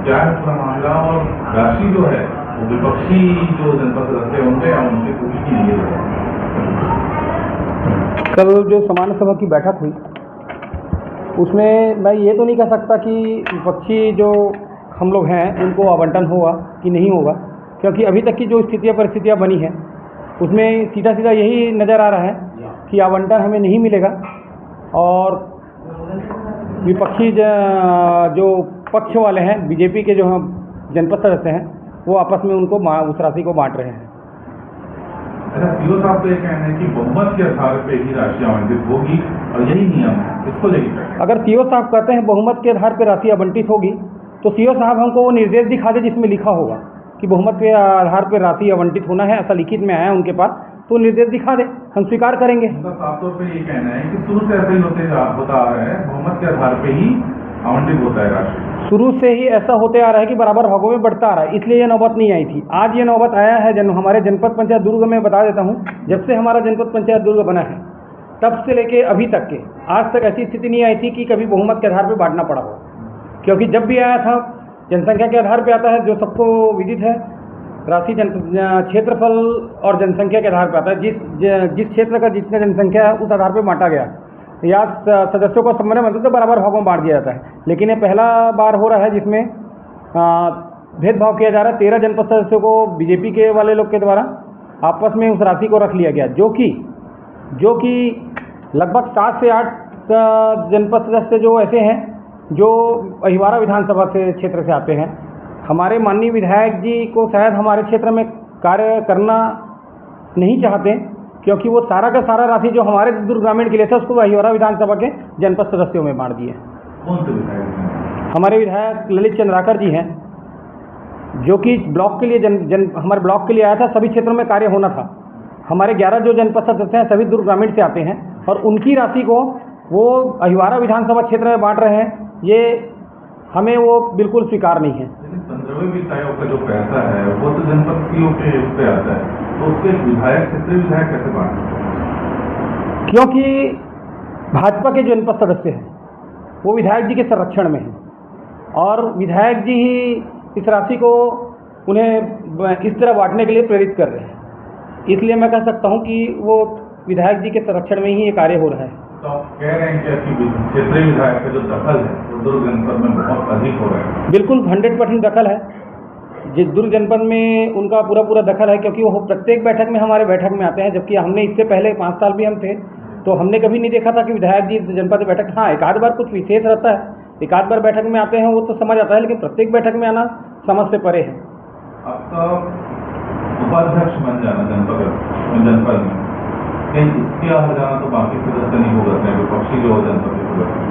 क्या है पूरा मामला और राशि जो है वो विपक्षी जो जनपद सदस्य होंगे या उनके पूरी की नहीं है? कल जो सामान्य सभा की बैठक हुई उसमें मैं ये तो नहीं कह सकता कि विपक्षी जो हम लोग हैं उनको आवंटन होगा कि नहीं होगा, क्योंकि अभी तक की जो स्थितियाँ परिस्थितियाँ बनी हैं उसमें सीधा सीधा यही नज़र आ रहा है कि आवंटन हमें नहीं मिलेगा और विपक्षी जो पक्ष वाले हैं बीजेपी के जो हैं जनपद सदस्य हैं वो आपस में उनको उस राशि को बांट रहे हैं। अच्छा, सीओ साहब तो ये कहना है कि बहुमत के आधार पे ही राशि आवंटित होगी और यही नियम है, इसको लेकर अगर सीओ साहब कहते हैं बहुमत के आधार पर राशि आवंटित होगी तो सीओ साहब हमको वो निर्देश दिखा दे जिसमें लिखा होगा कि बहुमत के आधार पर राशि आवंटित होना है, ऐसा लिखित में आया है उनके पास, तो निर्देश दिखा दे, हम स्वीकार करेंगे। उनका साफ तौर पे ये कहना है कि शुरू से ऐसा ही होता आ रहा है, बहुमत के आधार पे ही आवंटित होता है राशि। शुरू से ही ऐसा होते आ रहा है कि बराबर भागों में बढ़ता आ रहा है, इसलिए ये नौबत नहीं आई थी। आज ये नौबत आया है हमारे जनपद पंचायत दुर्ग में। बता देता हूँ, जब से हमारा जनपद पंचायत दुर्ग बना है तब से लेके अभी तक के आज तक ऐसी स्थिति नहीं आई थी कि कभी बहुमत के आधार पर बांटना पड़ा हो, क्योंकि जब भी आया था जनसंख्या के आधार पर आता है, जो सबको विदित है। राशि क्षेत्रफल और जनसंख्या के आधार पर आता है, जिस क्षेत्र का जितना जनसंख्या है उस आधार पर बांटा गया या सदस्यों को सम्मान मतलब तो बराबर भागों में बांट दिया जाता है। लेकिन ये पहला बार हो रहा है जिसमें भेदभाव किया जा रहा है। 13 जनपद सदस्यों को बीजेपी के वाले लोग के द्वारा आपस में उस राशि को रख लिया गया, जो कि लगभग 7 से 8 जनपद सदस्य जो ऐसे हैं जो अहिवारा विधानसभा से क्षेत्र से आते हैं। हमारे माननीय विधायक जी को शायद हमारे क्षेत्र में कार्य करना नहीं चाहते, क्योंकि वो सारा का सारा राशि जो हमारे दुर्ग ग्रामीण के लिए था उसको अहिवारा विधानसभा के जनपद सदस्यों में बांट दिए। कौन से विधायक? हमारे विधायक ललित चंद्राकर जी हैं, जो कि ब्लॉक के लिए हमारे ब्लॉक के लिए आया था। सभी क्षेत्रों में कार्य होना था। हमारे 11 जो जनपद सदस्य हैं सभी दुर्ग ग्रामीण से आते हैं और उनकी राशि को वो अहिवारा विधानसभा क्षेत्र में बांट रहे हैं, ये हमें वो बिल्कुल स्वीकार नहीं है। 15वें वित्त आयोग का जो पैसा है वो तो जनपद सीओ के उस पे आता है, तो उसके विधायक क्षेत्रीय विधायक कैसे बांटते? क्योंकि भाजपा के जो जनपद सदस्य हैं वो विधायक जी के संरक्षण में हैं और विधायक जी ही इस राशि को उन्हें इस तरह बांटने के लिए प्रेरित कर रहे हैं। इसलिए मैं कह सकता हूं कि वो विधायक जी के संरक्षण में ही ये कार्य हो रहा है। तो आप कह रहे हैं कि आपकी क्षेत्रीय विधायक का जो दखल है वो दुर्ग जनपद में बहुत अधिक हो रहा है? बिल्कुल 100% दखल है। जिस दुर्ग जनपद में उनका पूरा दखल है, क्योंकि वो प्रत्येक बैठक में हमारे बैठक में आते हैं। जबकि हमने इससे पहले 5 साल भी हम थे तो हमने कभी नहीं देखा था कि विधायक जी जनपद बैठक, हाँ एक आध बार कुछ विशेष रहता है, एक आध बार बैठक में आते हैं वो तो समझ आता है, लेकिन प्रत्येक बैठक में आना समझ से परे है। आपका उपाध्यक्ष बन जाना जनपद में इसके आ जाना तो बाकी सदस्य नहीं भुगत रहे, विपक्षी जो जनपद के सदस्य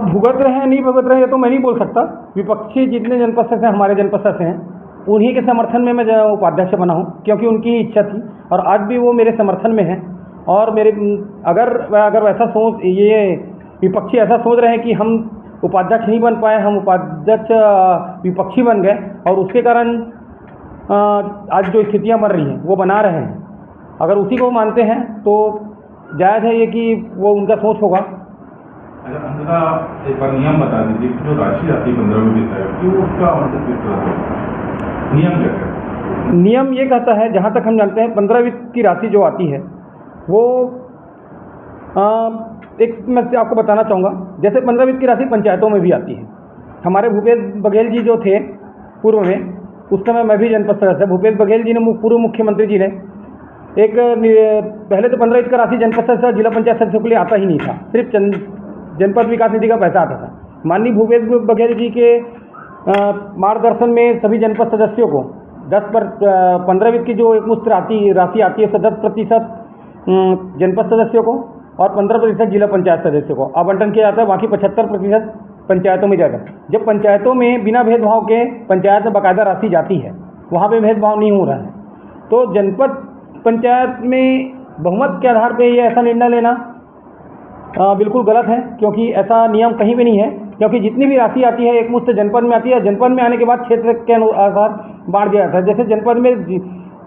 भुगत रहे हैं नहीं भुगत रहे हैं ये तो मैं नहीं बोल सकता। विपक्षी जितने जनपद सदस्य हैं हमारे जनपद सदस्य हैं उन्हीं के समर्थन में मैं उपाध्यक्ष बना हूं, क्योंकि उनकी इच्छा थी और आज भी वो मेरे समर्थन में हैं। और मेरे अगर वैसा सोच ये विपक्षी ऐसा सोच रहे हैं कि हम उपाध्यक्ष नहीं बन पाए, हम उपाध्यक्ष विपक्षी बन गए और उसके कारण आज जो स्थितियाँ बन रही हैं वो बना रहे हैं, अगर उसी को मानते हैं तो जायज़ है ये कि वो उनका सोच होगा। अच्छा, अंततः एक बार नियम बता दीजिए कि जो राशि आती है 15वें वित्त आयोग की वो उसका आवंटन किस तरह से नियम क्या है? नियम ये कहता है, जहाँ तक हम जानते हैं 15 वित्त की राशि जो आती है वो एक मैं आपको बताना चाहूँगा, जैसे 15 वित्त की राशि पंचायतों में भी आती है। हमारे भूपेश बघेल जी जो थे पूर्व में, उस समय मैं भी जनपद सदस्य, भूपेश बघेल जी ने पूर्व मुख्यमंत्री जी ने एक पहले तो 15 वित्त का राशि जनपद सदस्य जिला पंचायत सदस्यों के लिए आता ही नहीं था, सिर्फ जनपद विकास निधि का पैसा आता था। माननीय भूपेश बघेल जी के मार्गदर्शन में सभी जनपद सदस्यों को 15 वित्त की जो एक मुश्त राशि आती है उससे 10% जनपद सदस्यों को और 15% जिला पंचायत सदस्यों को आवंटन किया जाता है। बाकी 75% पंचायतों में जाएगा। जब पंचायतों में बिना भेदभाव के पंचायत में बाकायदा राशि जाती है, वहाँ पे भेदभाव नहीं हो रहा है, तो जनपद पंचायत में बहुमत के आधार पर ये ऐसा निर्णय लेना बिल्कुल गलत है, क्योंकि ऐसा नियम कहीं भी नहीं है। क्योंकि जितनी भी राशि आती है एक मुश्त जनपद में आती है, जनपद में आने के बाद क्षेत्र के अनुसार बांट दिया जाता है। जैसे जनपद में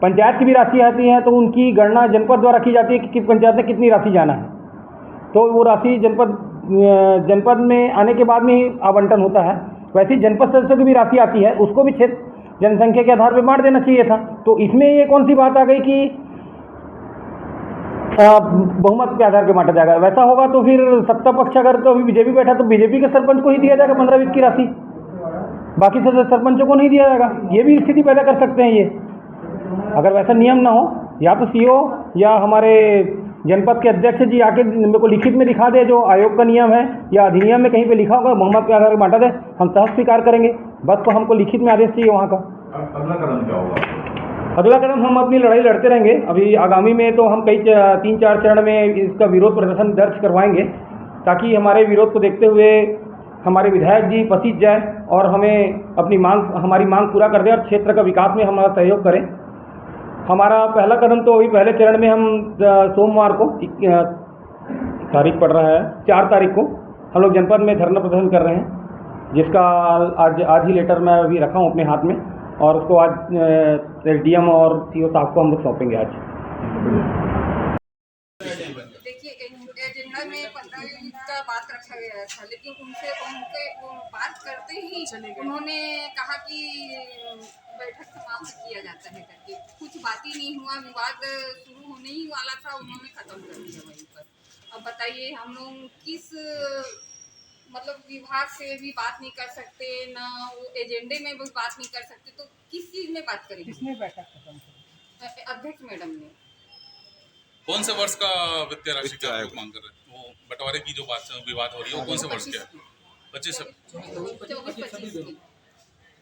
पंचायत की भी राशि आती है तो उनकी गणना जनपद द्वारा की जाती है कि किस पंचायत में कितनी राशि जाना है, तो वो राशि जनपद में आने के बाद में ही आवंटन होता है। वैसे ही जनपद सदस्यों की भी राशि आती है, उसको भी क्षेत्र जनसंख्या के आधार पर बांट देना चाहिए था। तो इसमें ये कौन सी बात आ गई कि बहुमत के आधार पर बांटा जाएगा? वैसा होगा तो फिर सत्ता पक्ष अगर तो अभी बीजेपी बैठा तो बीजेपी के सरपंच को ही दिया जाएगा 15-20 की राशि, बाकी सरपंचों को नहीं दिया जाएगा। ये भी स्थिति पैदा कर सकते हैं ये, अगर वैसा नियम ना हो। या तो सीओ या हमारे जनपद के अध्यक्ष जी आके मेरे को लिखित में दिखा दे जो आयोग का नियम है या अधिनियम में कहीं पे लिखा होगा बहुमत के आधार पर बांटा दे, हम सहज स्वीकार करेंगे। बस तो हमको लिखित में आदेश चाहिए वहाँ का। अगला कदम क्या होगा? अगला कदम हम अपनी लड़ाई लड़ते रहेंगे। अभी आगामी में तो हम कई 3-4 चरण में इसका विरोध प्रदर्शन दर्ज करवाएंगे, ताकि हमारे विरोध को देखते हुए हमारे विधायक जी पसीज जाए और हमें अपनी हमारी मांग पूरा कर दें और क्षेत्र का विकास में हमारा सहयोग करें। हमारा पहला कदम तो अभी पहले चरण में हम सोमवार को तारीख पड़ रहा है 4 तारीख को हम लोग जनपद में धरना प्रदर्शन कर रहे हैं, जिसका आज ही लेटर मैं अभी रखा हूँ अपने हाथ में, और उसको आज एसडीएम और सीओ साहब को हम लोग सौंपेंगे आज। देखिए एजेंडा में 15 यूनिट का बात रखा गया था, लेकिन उनके बात करते ही उन्होंने कहा कि बैठक समाप्त किया जाता है करके। कुछ बात ही नहीं हुआ, विवाद शुरू होने ही वाला था, उन्होंने खत्म कर दिया वहीं पर। अब बताइए हम लोग किस मतलब विभाग से भी बात नहीं कर सकते, ना वो एजेंडे में भी बात नहीं कर सकते, तो किस चीज़ में बात करेंगे? किसने बैठक खत्म की? अध्यक्ष मैडम ने। कौन से वर्ष का वित्तीय राशि का आप मांग कर रहे हैं? वो बंटवारे की जो बात विवाद हो रही है वो कौन से वर्ष का है?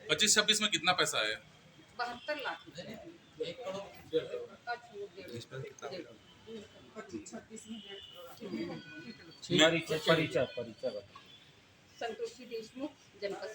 25-26 में कितना पैसा है? 72 लाख। संतोषी देशमुख, जनपद